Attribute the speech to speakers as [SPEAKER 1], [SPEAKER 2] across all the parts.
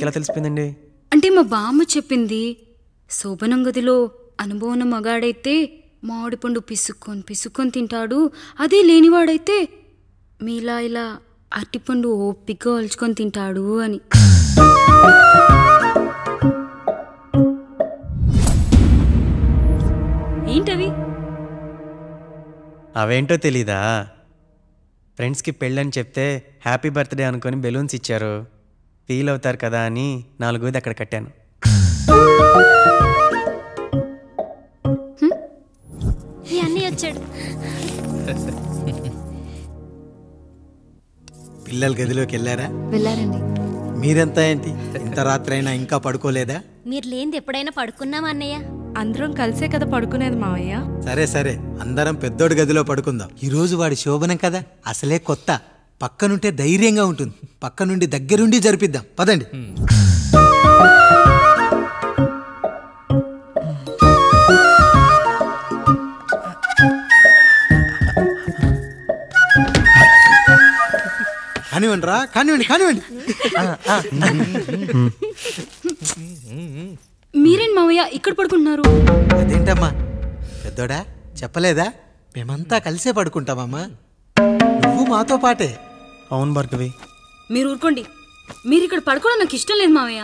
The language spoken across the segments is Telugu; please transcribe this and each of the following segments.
[SPEAKER 1] మీకెలా తెలిసిపోయిందండి?
[SPEAKER 2] అంటే మా బామ్మ చెప్పింది. శోభనం గదిలో అనుభవం మగాడైతే మామిడి పండు పిసుక్కొని తింటాడు, అదే లేనివాడైతే మీలా ఇలా అరటిపండు ఓపిగ్గా ఒలుచుకొని తింటాడు అని. ఏంటవి?
[SPEAKER 1] అవేంటో తెలీదా? ఫ్రెండ్స్కి పెళ్ళని చెప్తే హ్యాపీ బర్త్డే అనుకొని బెలూన్స్ ఇచ్చారు, ఫీల్ అవుతారు కదా అని 4 అక్కడ కట్టాను.
[SPEAKER 3] వచ్చాడు.
[SPEAKER 4] పిల్లల గదిలోకి
[SPEAKER 2] వెళ్ళారండి.
[SPEAKER 4] మీరెంత ఏంటి ఇంత రాత్రి అయినా ఇంకా పడుకోలేదా?
[SPEAKER 3] మీరు లేనిది ఎప్పుడైనా పడుకున్నామా అన్నయ్య?
[SPEAKER 5] అందరం కలిసే కదా పడుకునేది మావయ్య.
[SPEAKER 4] సరే అందరం పెద్దోడి గదిలో పడుకుందాం. ఈ రోజు వాడి శోభనం కదా, అసలే కొత్త. పక్కనుంటే ధైర్యంగా ఉంటుంది, పక్క నుండి దగ్గరుండి జరిపిద్దాం. పదండి. కానివ్వండి.
[SPEAKER 2] మీరేం మావయ్య ఇక్కడ పడుకుంటున్నారు?
[SPEAKER 4] అదేంటమ్మా పెద్దోడా, చెప్పలేదా? మేమంతా కలిసే పడుకుంటామమ్మా, నువ్వు మాతో పాటే.
[SPEAKER 1] అవును భార్గవి.
[SPEAKER 2] మీరు ఊరుకోండి, మీరు ఇక్కడ పడుకోవడం నాకు ఇష్టం లేదు మావయ్య.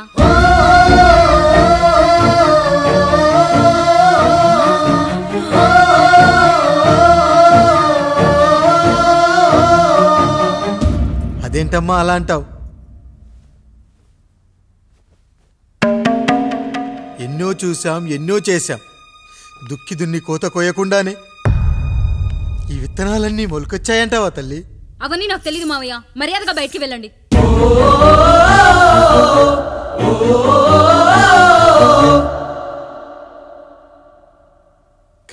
[SPEAKER 4] అదేంటమ్మా అలా అంటావు? ఎన్నో చూసాం, ఎన్నో చేశాం. దుక్కి దున్ని కోత కోయకుండానే ఈ విత్తనాలన్నీ మొలకొచ్చాయంటావా తల్లి?
[SPEAKER 2] అవన్నీ నాకు తెలియదు మావయ్య, మర్యాదగా బయటికి వెళ్ళండి.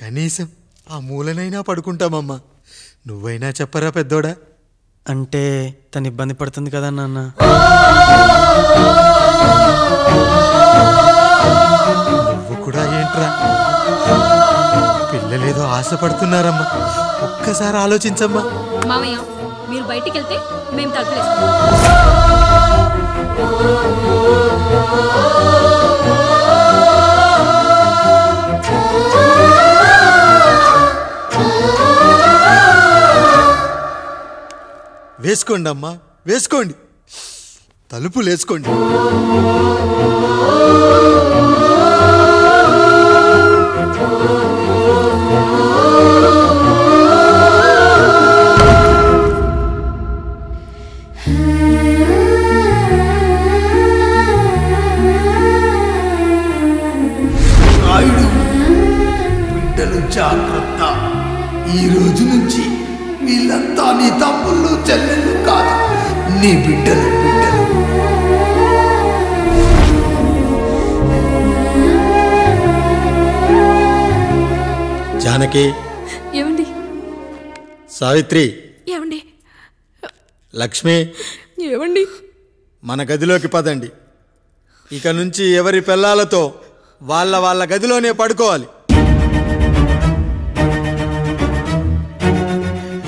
[SPEAKER 4] కనీసం ఆ మూలనైనా పడుకుంటామమ్మా, నువ్వైనా చెప్పరా పెద్దోడా?
[SPEAKER 1] అంటే తను ఇబ్బంది పడుతుంది కదా నాన్న.
[SPEAKER 4] నువ్వు కూడా ఏంట్రా, పిల్లలేదో ఆశపడుతున్నారమ్మా, ఒక్కసారి ఆలోచించమ్మా.
[SPEAKER 2] మావయ్య మీరు బయటికి వెళ్తే మేము తలుపులేస్తాం.
[SPEAKER 4] వేసుకోండి అమ్మా, వేసుకోండి, తలుపులు వేసుకోండి.
[SPEAKER 6] బిడ్డలు జాగ్రత్త, ఈ రోజు నుంచి వీళ్ళంతా నీ తమ్ముళ్ళు చెల్లెళ్ళు కాదు, నీ బిడ్డలు.
[SPEAKER 4] జానకి,
[SPEAKER 5] ఏమండి?
[SPEAKER 4] సావిత్రి,
[SPEAKER 5] ఏమండి?
[SPEAKER 4] లక్ష్మి,
[SPEAKER 5] ఏమండి?
[SPEAKER 4] మన గదిలోకి పదండి. ఇక నుంచి ఎవరి పిల్లలతో వాళ్ళ గదిలోనే పడుకోవాలి.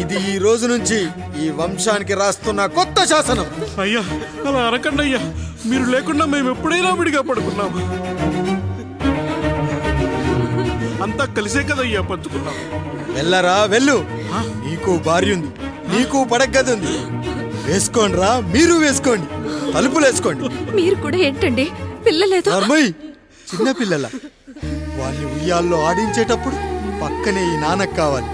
[SPEAKER 4] ఇది ఈ రోజు నుంచి ఈ వంశానికి రాస్తున్న కొత్త శాసనం.
[SPEAKER 7] అయ్యా అలా అనకండి అయ్యా, మీరు లేకుండా మేము ఎప్పుడైనా విడిగా పడుకున్నాం. అంతా కలిసే కదయ్యా పంచుకున్నాం.
[SPEAKER 4] వెళ్ళరా వెళ్ళు, నీకు భార్య ఉంది, నీకు పడగది ఉంది. వేసుకోండి రా, మీరు వేసుకోండి, తలుపులు వేసుకోండి.
[SPEAKER 5] మీరు కూడా ఏంటండి పిల్లలేదు?
[SPEAKER 4] చిన్న పిల్లల వాళ్ళని ఉయ్యాల్లో ఆడించేటప్పుడు పక్కనే ఈ నాన్నకు కావాలి,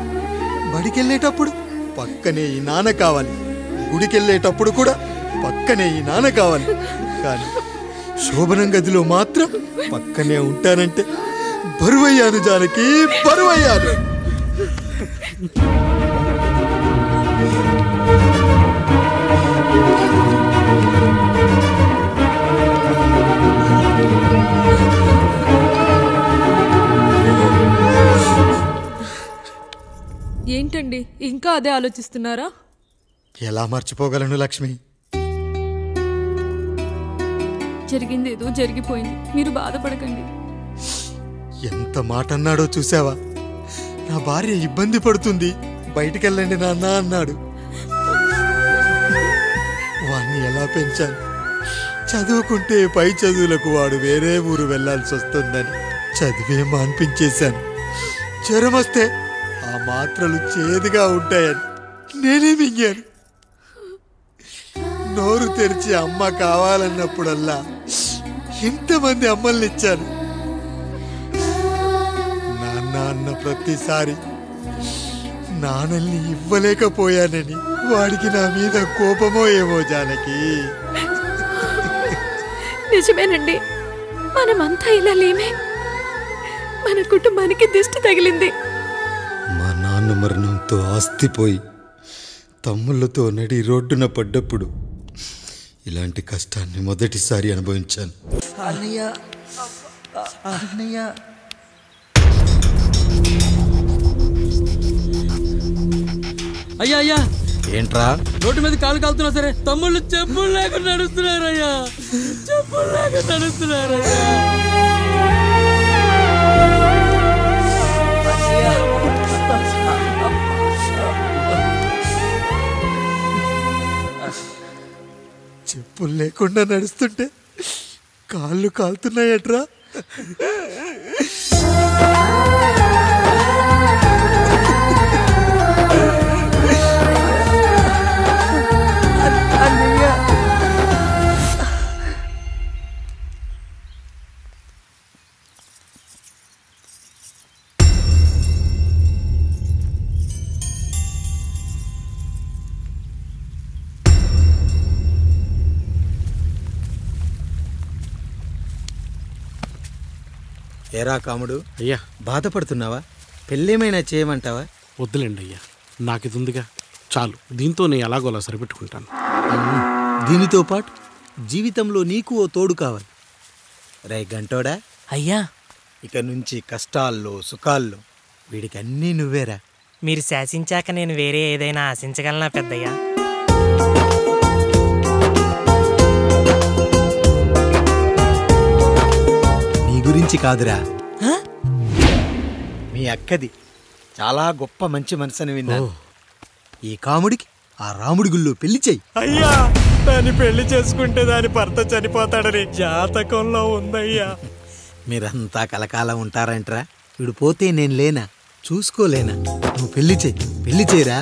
[SPEAKER 4] బడికెళ్ళేటప్పుడు పక్కనే ఈ నాన్న కావాలి, గుడికెళ్ళేటప్పుడు కూడా పక్కనే ఈ నాన్న కావాలి. కానీ శోభనం గదిలో మాత్రం పక్కనే ఉంటానంటే బరువయ్యాను జానకి, బరువయ్యాను.
[SPEAKER 5] ఏంటండి ఇంకా అదే ఆలోచిస్తున్నారా?
[SPEAKER 4] ఎలా మర్చిపోగలను లక్ష్మి?
[SPEAKER 5] జరిగింది ఏదో జరిగిపోయింది, మీరు బాధపడకండి.
[SPEAKER 4] ఎంత మాట అన్నాడో చూసావా? నా భార్య ఇబ్బంది పడుతుంది, బయటికెళ్ళండి నాన్న అన్నాడు. వాణ్ణి ఎలా పెంచాను, చదువుకుంటే పై చదువులకు వాడు వేరే ఊరు వెళ్లాల్సి వస్తుందని చదివే మాన్పించేశాను. జ్వరం వస్తే ఆ మాత్రలు చేదుగా ఉంటాయని నేనే మింగాను. నోరు తెరిచి అమ్మ కావాలన్నప్పుడల్లా ఇంతమంది అమ్మల్ని ఇచ్చాను. నాన్న అన్న ప్రతిసారి నాన్నల్ని ఇవ్వలేకపోయానని వాడికి నా మీద కోపమో ఏమో జానకి.
[SPEAKER 5] నిజమేనండి, మనమంతా ఇలా లేమే. మన కుటుంబానికి దిష్టి తగిలింది.
[SPEAKER 4] మా నాన్న మరణంతో ఆస్తిపోయి తమ్ముళ్ళతో నడి రోడ్డున పడ్డప్పుడు ఇలాంటి కష్టాన్ని మొదటిసారి అనుభవించాను.
[SPEAKER 8] అయ్యా అయ్యా,
[SPEAKER 4] ఏంట్రా
[SPEAKER 8] రోడ్డు మీద కాలు కాలుతున్నా సరే తమ్ముళ్ళు చెప్పులు లేకుండా నడుస్తున్నారయ్యా, చెప్పులు లేకుండా నడుస్తున్నారయ్యా.
[SPEAKER 4] చెప్పులు లేకుండా నడుస్తుంటే కాళ్ళు కాలుతున్నాయట్రా. ఏరా కాముడు,
[SPEAKER 7] అయ్యా
[SPEAKER 4] బాధపడుతున్నావా? పెళ్ళేమైనా చేయమంటావా?
[SPEAKER 7] వద్దులేండి అయ్యా, నాకు ఇది ఉందిగా చాలు, దీంతో నేను ఎలాగోలా సరిపెట్టుకుంటాను.
[SPEAKER 4] దీనితో పాటు జీవితంలో నీకు ఓ తోడు కావాలి. రే గంటోడా
[SPEAKER 9] అయ్యా,
[SPEAKER 4] ఇక నుంచి కష్టాల్లో సుఖాల్లో వీడికి అన్నీ నువ్వేరా.
[SPEAKER 9] మీరు శాసించాక నేను వేరే ఏదైనా ఆశించగలనా పెద్దయ్యా?
[SPEAKER 4] నీ గురించి కాదురా, మీ అక్కది చాలా గొప్ప మంచి మనసుని విన్నాను. ఈ కాముడికి ఆ రాముడి గుళ్ళో పెళ్లి చెయ్యి.
[SPEAKER 1] అయ్యా, దాన్ని పెళ్లి చేసుకుంటే దాని భర్త చనిపోతాడని జాతకంలో ఉందయ్యా.
[SPEAKER 4] మీరంతా కలకాలం ఉంటారంట్రా. వీడు పోతే నేను లేనా, చూసుకోలేనా? నువ్వు పెళ్లి చెయ్యి, పెళ్లి చేయరా.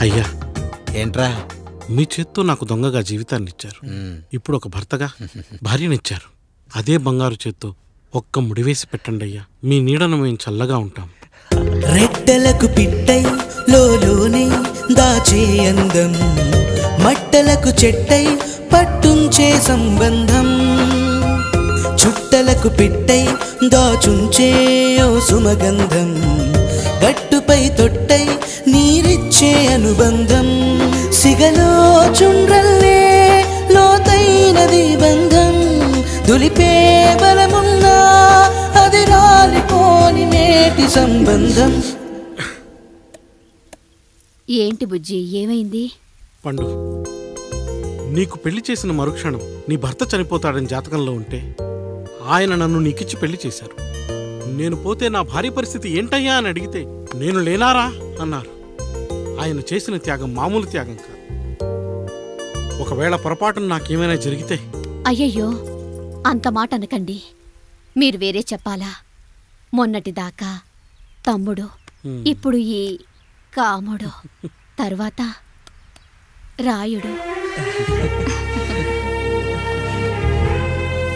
[SPEAKER 7] అయ్యా,
[SPEAKER 4] ఏంట్రా?
[SPEAKER 7] మీ చేత్తో నాకు దొంగగా జీవితాన్ని ఇచ్చారు, ఇప్పుడు ఒక భర్తగా భార్యనిచ్చారు. అదే బంగారు చేత్తో ఒక్క ముడివేసి పెట్టండి అయ్యా, మీ నీడను మేము చల్లగా ఉంటాం.
[SPEAKER 10] రెట్టలకు పిట్టై లోలోనే దాచే అందం, మట్టలకు చెట్టై పట్టుంచే సంబంధం, చుట్టలకు పెట్టై దాచుంచే ఓ సుమగంధం, గట్టుపై తొట్టై నీరిచ్చే అనుబంధం, సిగలో చుండ్రల్లే లోతైనది బంధం, దులిపే బలమున్నా అది రాలిపోని నేటి సంబంధం.
[SPEAKER 3] ఏంటి బుజ్జి, ఏమైంది?
[SPEAKER 7] పండు, నీకు పెళ్లి చేసిన మరుక్షణం నీ భర్త చనిపోతాడని జాతకంలో ఉంటే ఆయన నన్ను నీకిచ్చి పెళ్లి చేశారు. నేను పోతే నా భార్య పరిస్థితి ఏంటయ్యా అని అడిగితే నేను లేనారా అన్నారు. ఆయన చేసిన త్యాగం మామూలు త్యాగం కాదు. ఒకవేళ పొరపాటున నాకేమైనా జరిగితే?
[SPEAKER 3] అయ్యయ్యో, అంత మాట అనకండి. మీరు వేరే చెప్పాలా? మొన్నటిదాకా తమ్ముడు, ఇప్పుడు ఈ కాముడు, తర్వాత రాయుడు.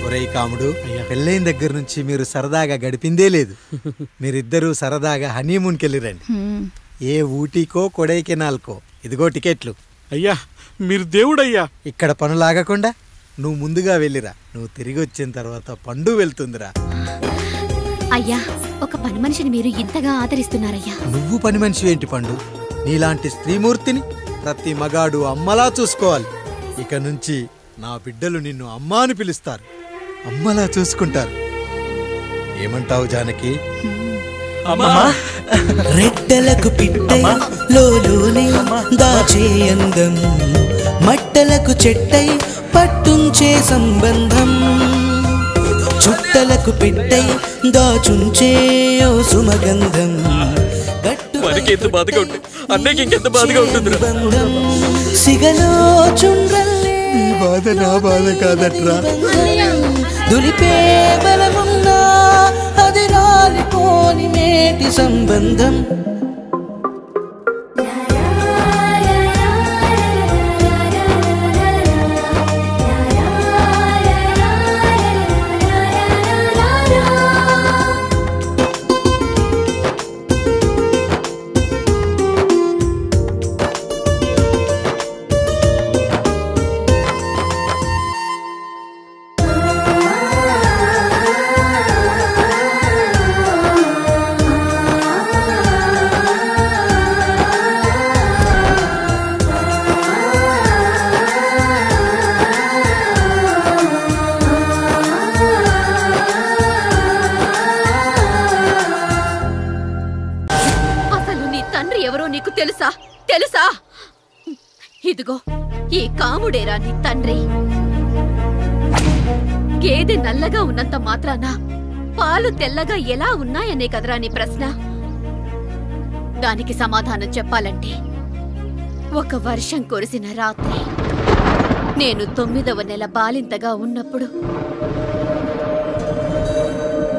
[SPEAKER 4] ఒరేయ్ కాముడు, పెళ్ళైన దగ్గర నుంచి మీరు సరదాగా గడిపిందే లేదు. మీరిద్దరూ సరదాగా హనీమూన్కి వెళ్ళిరండి. ఏ ఊటీకో కొడైకెనాల్కో. ఇదిగో టికెట్లు.
[SPEAKER 7] అయ్యా, మీరు దేవుడయ్యా.
[SPEAKER 4] ఇక్కడ పనులాగకుండా నువ్వు ముందుగా వెళ్ళిరా. నువ్వు తిరిగి వచ్చిన తర్వాత పండు వెళ్తుందిరా.
[SPEAKER 3] అయ్యా, ఒక పని మనిషిని మీరు ఇంతగా ఆదరిస్తున్నారయ్యా.
[SPEAKER 4] నువ్వు పని మనిషి ఏంటి పండు? నీలాంటి స్త్రీమూర్తిని ప్రతి మగాడు అమ్మలా చూసుకోవాలి. ఇక నుంచి నా బిడ్డలు నిన్ను అమ్మ అని పిలుస్తారు, అమ్మలా చూసుకుంటారు. ఏమంటావు జానకి?
[SPEAKER 10] రెట్టలకు పిట్టై లోలోనే దాచే అందం, మట్టలకు చెట్టై పట్టుంచే సంబంధం, చుట్టలకు పెట్టై దాచుంచే ఓ సుమగంధం,
[SPEAKER 8] మనకెంత బాధగా ఉంటుంది అన్నయ్యకి ఇంకెంత బాధగా ఉంటుంది.
[SPEAKER 10] సిగలో చుండ్రల్లే
[SPEAKER 4] ఈ బాధ నా బాధ కాదట్రా.
[SPEAKER 10] దులిపే బలమున్నా అది రాలిపోని నేటి సంబంధం.
[SPEAKER 5] తెలుసా? ఇదిగో ఈ కాముడేరా నీ తండ్రి. గేదె నల్లగా ఉన్నంత మాత్రాన పాలు తెల్లగా ఎలా ఉన్నాయనే కదరా నీ ప్రశ్న. దానికి సమాధానం చెప్పాలంటే ఒక వర్షం కురిసిన రాత్రి నేను 9వ నెల బాలింతగా ఉన్నప్పుడు.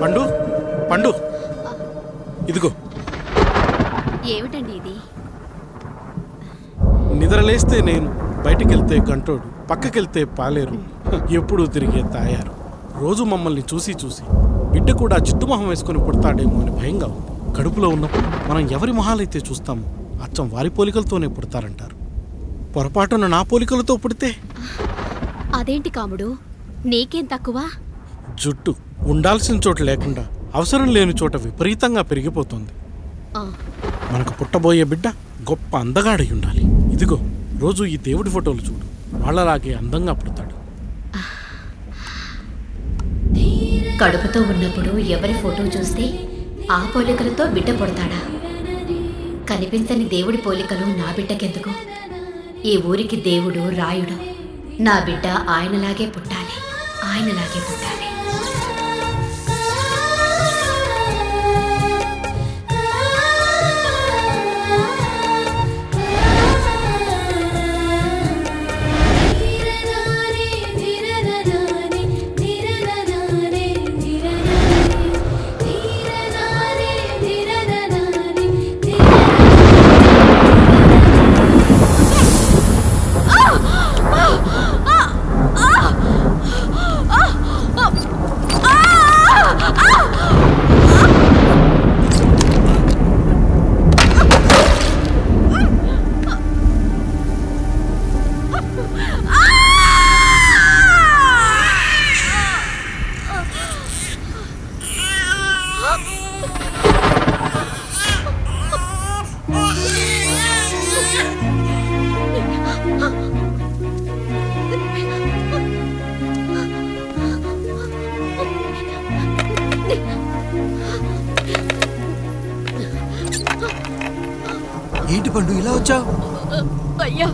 [SPEAKER 7] పండు పండు ఇదిగో.
[SPEAKER 5] ఏమిటండి ఇది?
[SPEAKER 7] నిద్రలేస్తే నేను, బయటికెళ్తే గంటోడు, పక్కకెళ్తే పాలేరు, ఎప్పుడూ తిరిగే తాయారు. రోజు మమ్మల్ని చూసి చూసి బిడ్డ కూడా జిడ్డుమొహం వేసుకుని పుడతాడేమో అని భయంగా ఉంది. కడుపులో ఉన్నప్పుడు మనం ఎవరి మొహాలైతే చూస్తామో అచ్చం వారి పోలికలతోనే పుడతారంటారు. పొరపాటున నా పోలికలతో పుడితే?
[SPEAKER 5] అదేంటి కాముడు, నీకేం తక్కువ?
[SPEAKER 7] జుట్టు ఉండాల్సిన చోట లేకుండా అవసరం లేని చోట విపరీతంగా పెరిగిపోతుంది. మనకు పుట్టబోయే బిడ్డ గొప్ప అందగాడై ఉండాలి. ఇదిగో రోజు ఈ దేవుడి ఫోటోలు చూడు, వాళ్ళలాగే అందంగా పుడతాడు.
[SPEAKER 3] కడుపుతో ఉన్నప్పుడు ఎవరి ఫోటో చూస్తే ఆ పోలికలతో బిడ్డ పుడతాడా? కనిపించని దేవుడి పోలికలు నా బిడ్డకెందుకు? ఈ ఊరికి దేవుడు రాయుడు. నా బిడ్డ ఆయనలాగే పుట్టాలి, ఆయనలాగే పుట్టాలి.
[SPEAKER 4] ఏంటి పండు ఇలా వచ్చావు?
[SPEAKER 5] అయ్యా,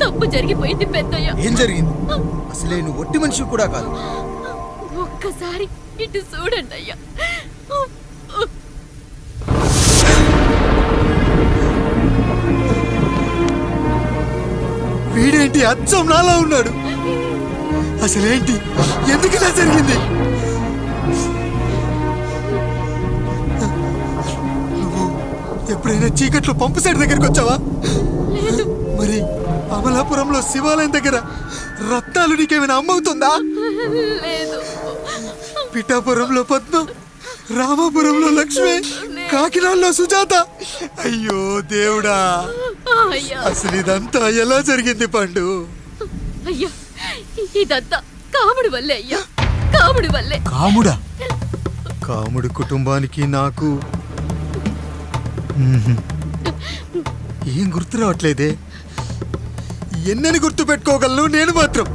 [SPEAKER 5] తప్పు జరిగిపోయింది పెద్దయ్యా.
[SPEAKER 4] ఏం జరిగింది? అసలే నువ్వు ఒట్టి మనిషి కూడా కాదు.
[SPEAKER 5] ఒక్కసారి ఇటు చూడండి అయ్యా.
[SPEAKER 4] వీడేంటి అచ్చం నాలా ఉన్నాడు? అసలేంటి, ఎందుకు ఇలా జరిగింది? నువ్వు ఎప్పుడైనా చీకట్లో పంపు సైడ్ దగ్గరికి వచ్చావా? మరి అమలాపురంలో శివాలయం దగ్గర రత్నాలు నీకేమైనా అమ్మవుతుందా? పిఠాపురంలో పద్మ, రామాపురంలో లక్ష్మి, కాకినాడలో సుజాత. అయ్యో దేవుడా, అసలు ఇదంతా ఎలా జరిగింది పండు?
[SPEAKER 5] అయ్యా, ఇదంతా కాముడి వల్లే అయ్యా, కాముడి వల్లే.
[SPEAKER 4] కాముడా? కాముడి కుటుంబానికి నాకు ఏం గుర్తు రావట్లేదే. ఎన్నని గుర్తు పెట్టుకోగలను నేను మాత్రం?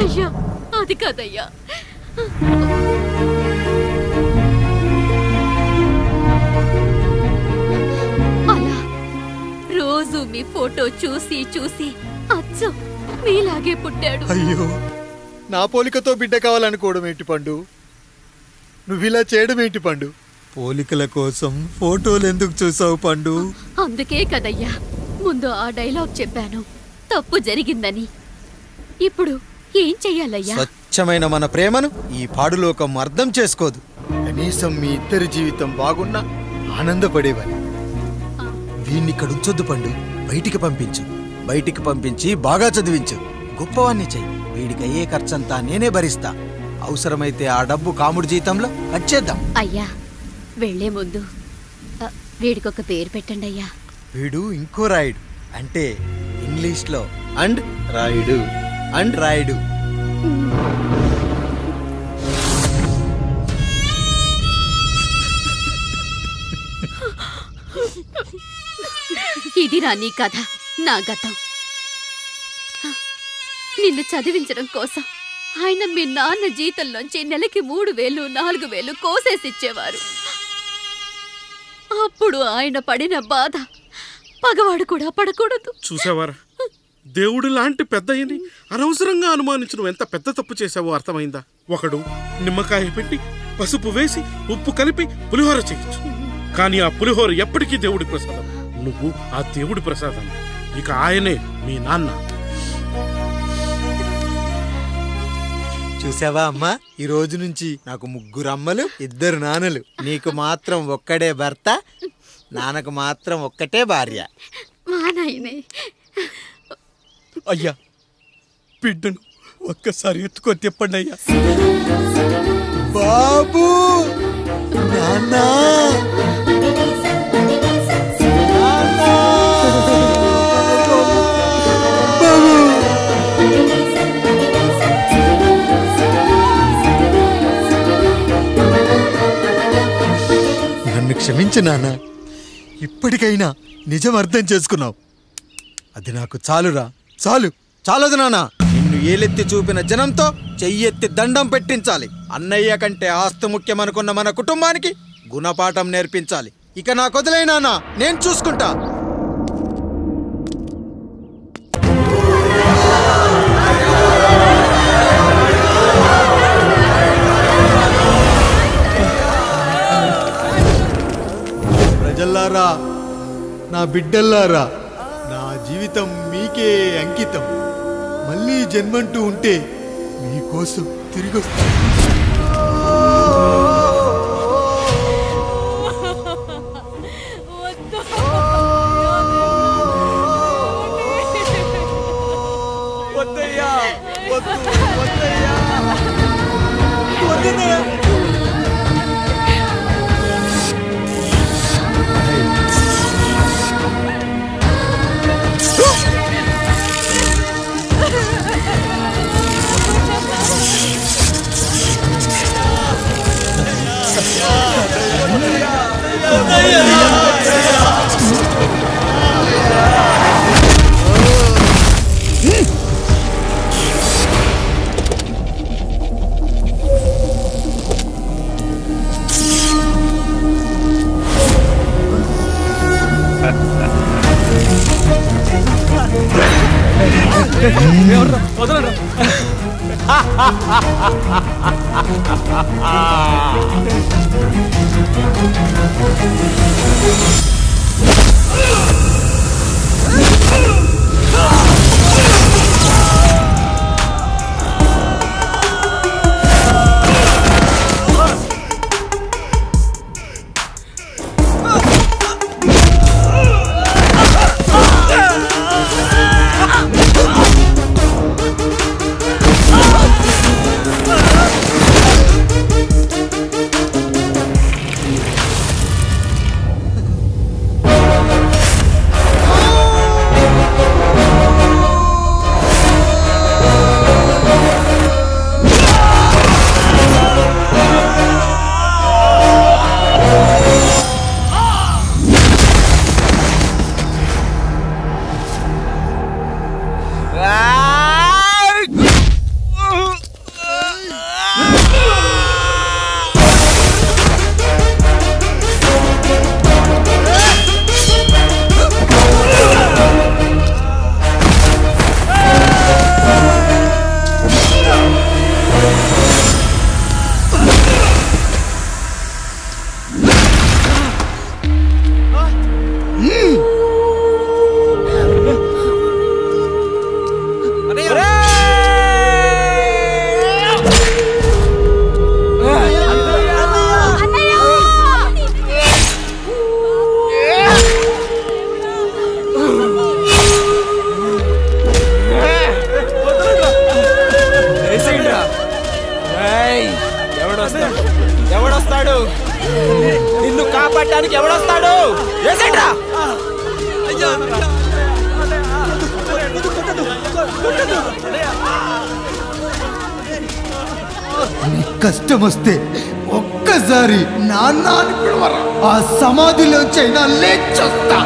[SPEAKER 5] అయ్యా, అది కాదయ్యా. మీ ఫోటో చూసి చూసి అచ్చం మీలాగే పుట్టాడు.
[SPEAKER 4] అయ్యో, నా పోలికతో బిడ్డ కావాలనుకోవడం ఏంటి పండు? నువ్విలా చేయడం ఏంటి పండు? పోలికల కోసం ఫోటోలు ఎందుకు చూసావు పండు?
[SPEAKER 5] అందుకే కదయ్యా ముందు ఆ డైలాగ్ చెప్పాను, తప్పు జరిగిందని. ఇప్పుడు ఏం చెయ్యాలయ్యా?
[SPEAKER 4] స్వచ్ఛమైన మన ప్రేమను ఈ పాడులోకం అర్థం చేసుకోదు. కనీసం మీ ఇద్దరి జీవితం బాగున్నా ఆనందపడేవాని. వీణ్ణి ఇక్కడ ఉంచొద్దు పండు, బయటికి పంపించు. బయటికి పంపించి బాగా చదివించు, గొప్పవాణ్ణి చెయ్యి. వీడికి అయ్యే ఖర్చంతా నేనే భరిస్తా. అవసరమైతే ఆ డబ్బు కాముడి జీతంలో వచ్చేద్దాం.
[SPEAKER 5] అయ్యా వెళ్లే ముందు వీడికొక పేరు పెట్టండి అయ్యా.
[SPEAKER 4] వీడు ఇంకో రాయుడు, అంటే ఇంగ్లీష్లో అండ్ రాయుడు అండ్ రాయుడు.
[SPEAKER 5] ఇదిరా నీ కథ, నా గతం. నిన్ను చదివించడం కోసం ఆయన మీ నాన్న జీతంలోంచి నెలకి 3,000 4,000 కోసేసిచ్చేవారు. అప్పుడు ఆయన పడిన బాధ పగవాడు కూడా పడకూడదు.
[SPEAKER 7] చూసావారా, దేవుడు లాంటి పెద్దయ్యని అనవసరంగా అనుమానించడం ఎంత పెద్ద తప్పు చేశావో అర్థమైందా? ఒకడు నిమ్మకాయ పెట్టి పసుపు వేసి ఉప్పు కలిపి పులిహోర చేయొచ్చు, కానీ ఆ పులిహోర ఎప్పటికీ దేవుడి ప్రసాదం. నువ్వు ఆ దేవుడి ప్రసాదం, ఇక ఆయనే మీ నాన్న.
[SPEAKER 4] చూసావా అమ్మా, ఈ రోజు నుంచి నాకు 3 అమ్మలు 2 నాన్నలు. నీకు మాత్రం ఒక్కడే భర్త, నాన్నకు మాత్రం ఒక్కటే భార్య.
[SPEAKER 5] మా నాయనే.
[SPEAKER 4] అయ్యా, బిడ్డను ఒక్కసారి ఎత్తుకొని తిప్పండి అయ్యా. బాబు, నాన్నా, నన్ను క్షమించు నాన్న. ఇప్పటికైనా నిజం అర్థం చేసుకున్నావు, అది నాకు చాలురా. చాలదు నాన్న. నిన్ను ఏలెత్తి చూపిన జనంతో చెయ్యెత్తి దండం పెట్టించాలి. అన్నయ్య కంటే ఆస్తి ముఖ్యమనుకున్న మన కుటుంబానికి గుణపాఠం నేర్పించాలి. ఇక నాకు వదిలే నాన్న, నేను చూసుకుంటా. ప్రజల్లారా, నా బిడ్డల్లారా, నా జీవితం మీకే అంకితం. మళ్ళీ జన్మంటూ ఉంటే మీకోసం తిరిగి వస్తాను.
[SPEAKER 11] వేయడానికి ఎవడొస్తాడు? వేసేట్రా.
[SPEAKER 6] కష్టం వస్తే ఒక్కసారి నాన్న అని పిలవరా, ఆ సమాధిలో చైనా లేచొస్తా.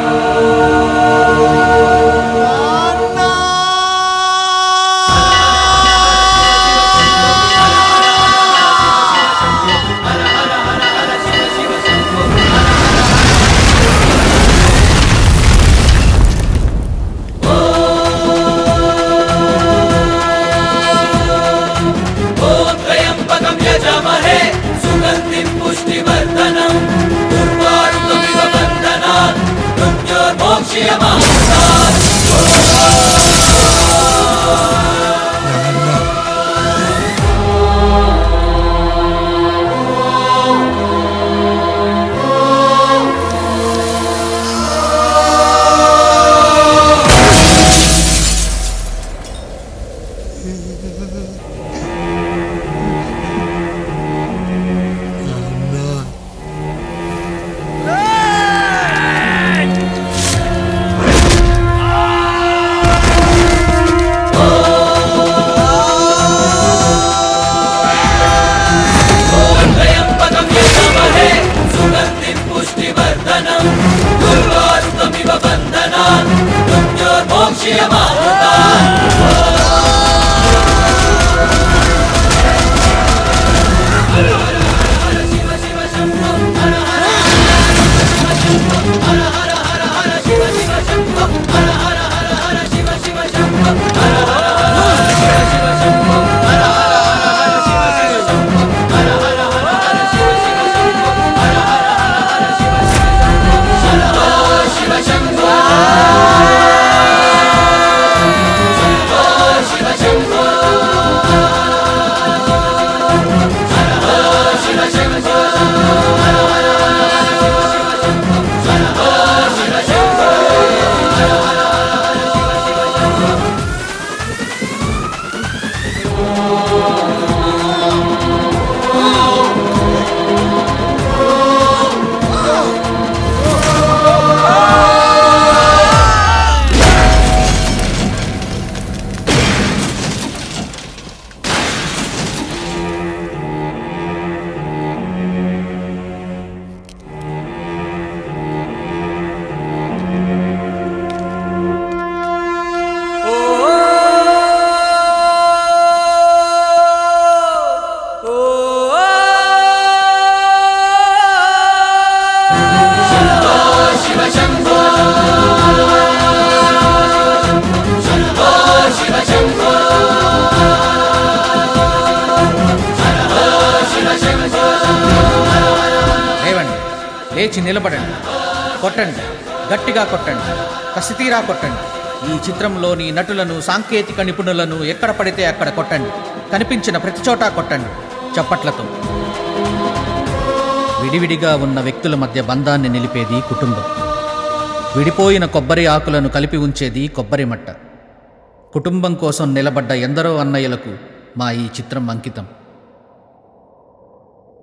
[SPEAKER 12] లేచి నిలబడండి, కొట్టండి, గట్టిగా కొట్టండి, కసితీరా కొట్టండి. ఈ చిత్రంలోని నటులను, సాంకేతిక నిపుణులను ఎక్కడ పడితే అక్కడ కొట్టండి. కనిపించిన ప్రతి చోట కొట్టండి చప్పట్లతో. విడివిడిగా ఉన్న వ్యక్తుల మధ్య బంధాన్ని నిలిపేది కుటుంబం. విడిపోయిన కొబ్బరి ఆకులను కలిపి ఉంచేది కొబ్బరి మట్ట. కుటుంబం కోసం నిలబడ్డ ఎందరో అన్నయ్యలకు మా ఈ చిత్రం అంకితం.